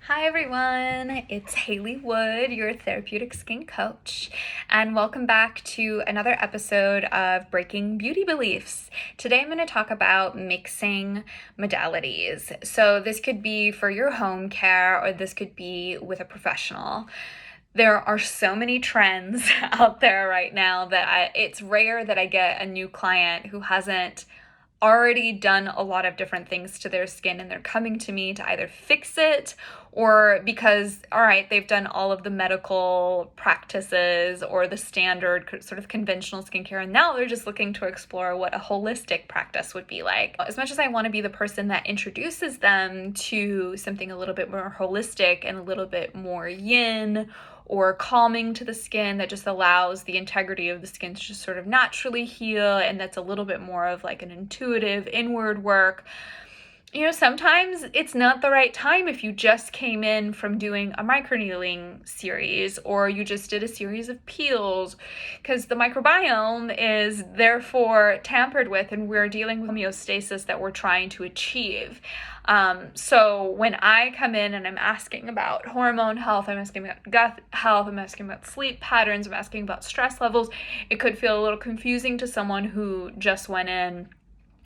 Hi everyone, it's Haley Wood, your therapeutic skin coach, and welcome back to another episode of Breaking Beauty Beliefs. Today I'm going to talk about mixing modalities. So this could be for your home care or this could be with a professional. There are so many trends out there right now that it's rare that I get a new client who hasn't already done a lot of different things to their skin and they're coming to me to either fix it or because, all right, they've done all of the medical practices or the standard sort of conventional skincare, and now they're just looking to explore what a holistic practice would be like. As much as I want to be the person that introduces them to something a little bit more holistic and a little bit more yin or calming to the skin that just allows the integrity of the skin to just sort of naturally heal, and that's a little bit more of like an intuitive inward work. Sometimes it's not the right time if you just came in from doing a microneedling series or you just did a series of peels, because the microbiome is therefore tampered with and we're dealing with homeostasis that we're trying to achieve. So when I come in and I'm asking about hormone health, I'm asking about gut health, I'm asking about sleep patterns, I'm asking about stress levels, it could feel a little confusing to someone who just went in,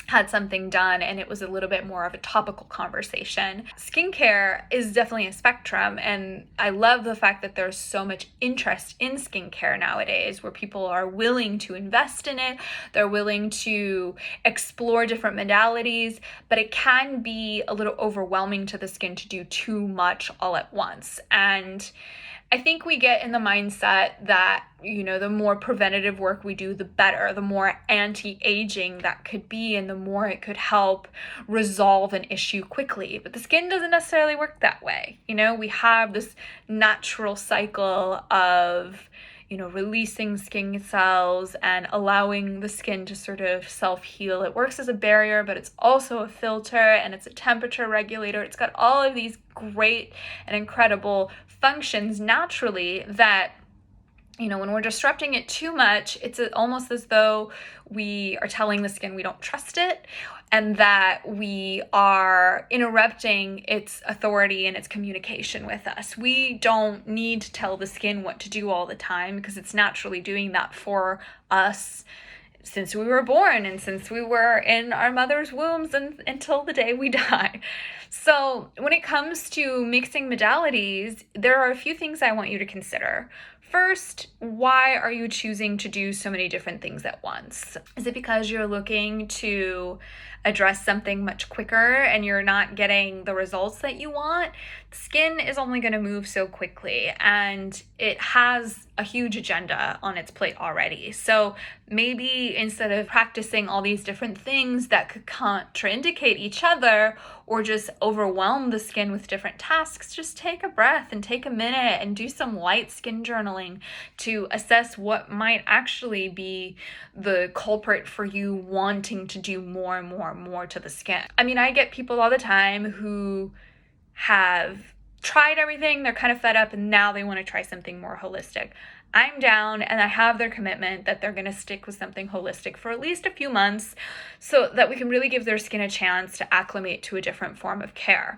had something done, and it was a little bit more of a topical conversation. Skincare is definitely a spectrum, and I love the fact that there's so much interest in skincare nowadays where people are willing to invest in it, they're willing to explore different modalities, but it can be a little overwhelming to the skin to do too much all at once. And I think we get in the mindset that, the more preventative work we do, the better, the more anti-aging that could be, and the more it could help resolve an issue quickly. But the skin doesn't necessarily work that way. We have this natural cycle of, releasing skin cells and allowing the skin to sort of self-heal. It works as a barrier, but it's also a filter and it's a temperature regulator. It's got all of these great and incredible functions naturally that, when we're disrupting it too much, it's almost as though we are telling the skin we don't trust it and that we are interrupting its authority and its communication with us. We don't need to tell the skin what to do all the time because it's naturally doing that for us since we were born and since we were in our mother's wombs and until the day we die. So when it comes to mixing modalities, there are a few things I want you to consider. First, why are you choosing to do so many different things at once? Is it because you're looking to address something much quicker and you're not getting the results that you want? Skin is only going to move so quickly and it has a huge agenda on its plate already. So maybe instead of practicing all these different things that could contraindicate each other or just overwhelm the skin with different tasks, just take a breath and take a minute and do some light skin journaling to assess what might actually be the culprit for you wanting to do more and more and more to the skin. I get people all the time who have tried everything, they're kind of fed up, and now they want to try something more holistic. I'm down, and I have their commitment that they're going to stick with something holistic for at least a few months so that we can really give their skin a chance to acclimate to a different form of care.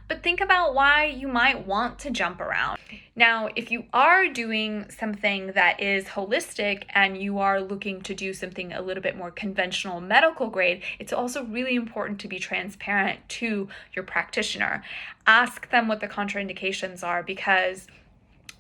But think about why you might want to jump around. Now, if you are doing something that is holistic and you are looking to do something a little bit more conventional medical grade, it's also really important to be transparent to your practitioner. Ask them what the contraindications are, because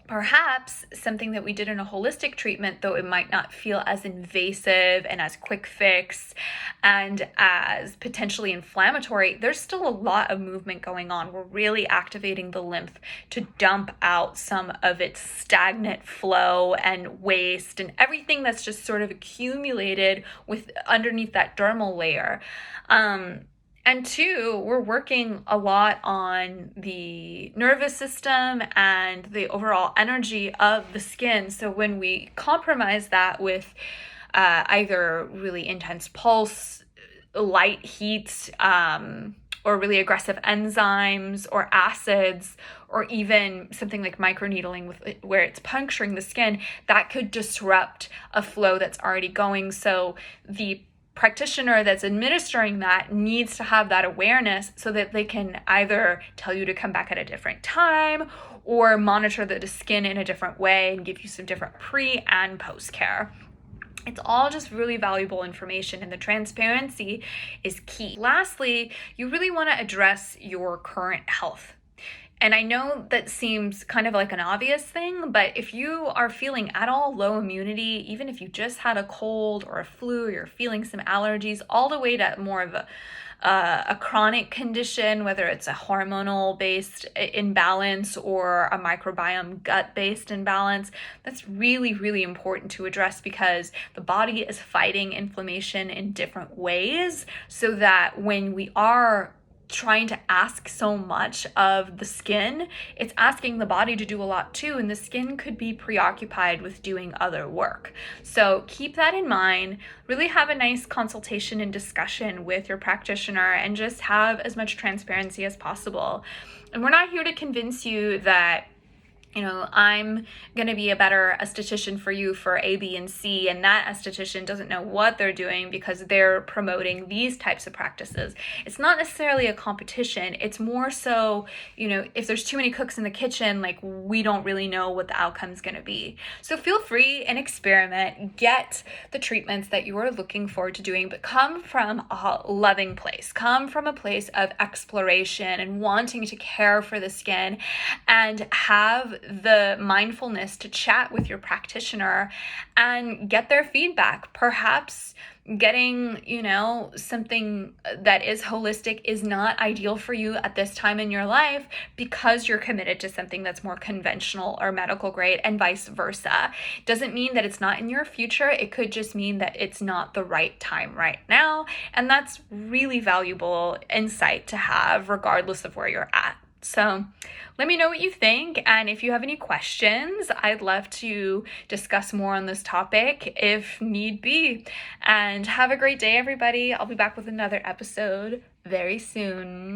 perhaps something that we did in a holistic treatment, though it might not feel as invasive and as quick fix and as potentially inflammatory, there's still a lot of movement going on. We're really activating the lymph to dump out some of its stagnant flow and waste and everything that's just sort of accumulated with underneath that dermal layer. And two, we're working a lot on the nervous system and the overall energy of the skin. So when we compromise that with either really intense pulse, light heat, or really aggressive enzymes or acids, or even something like microneedling where it's puncturing the skin, that could disrupt a flow that's already going. So the practitioner that's administering that needs to have that awareness so that they can either tell you to come back at a different time or monitor the skin in a different way and give you some different pre and post care. It's all just really valuable information, and the transparency is key. Lastly, you really want to address your current health. And I know that seems kind of like an obvious thing, but if you are feeling at all low immunity, even if you just had a cold or a flu, or you're feeling some allergies, all the way to more of a chronic condition, whether it's a hormonal based imbalance or a microbiome gut based imbalance, that's really, really important to address, because the body is fighting inflammation in different ways, so that when we are trying to ask so much of the skin, it's asking the body to do a lot too, and the skin could be preoccupied with doing other work. So keep that in mind. Really have a nice consultation and discussion with your practitioner, and just have as much transparency as possible. And we're not here to convince you that, you know, I'm going to be a better esthetician for you for A, B, and C, and that esthetician doesn't know what they're doing because they're promoting these types of practices. It's not necessarily a competition. It's more so, you know, if there's too many cooks in the kitchen, like, we don't really know what the outcome's going to be. So feel free and experiment, get the treatments that you are looking forward to doing, but come from a loving place. Come from a place of exploration and wanting to care for the skin, and have the mindfulness to chat with your practitioner and get their feedback. Perhaps getting, you know, something that is holistic is not ideal for you at this time in your life, because you're committed to something that's more conventional or medical grade, and vice versa. Doesn't mean that it's not in your future. It could just mean that it's not the right time right now. And that's really valuable insight to have, regardless of where you're at. So let me know what you think, and if you have any questions, I'd love to discuss more on this topic if need be. And have a great day, everybody. I'll be back with another episode very soon.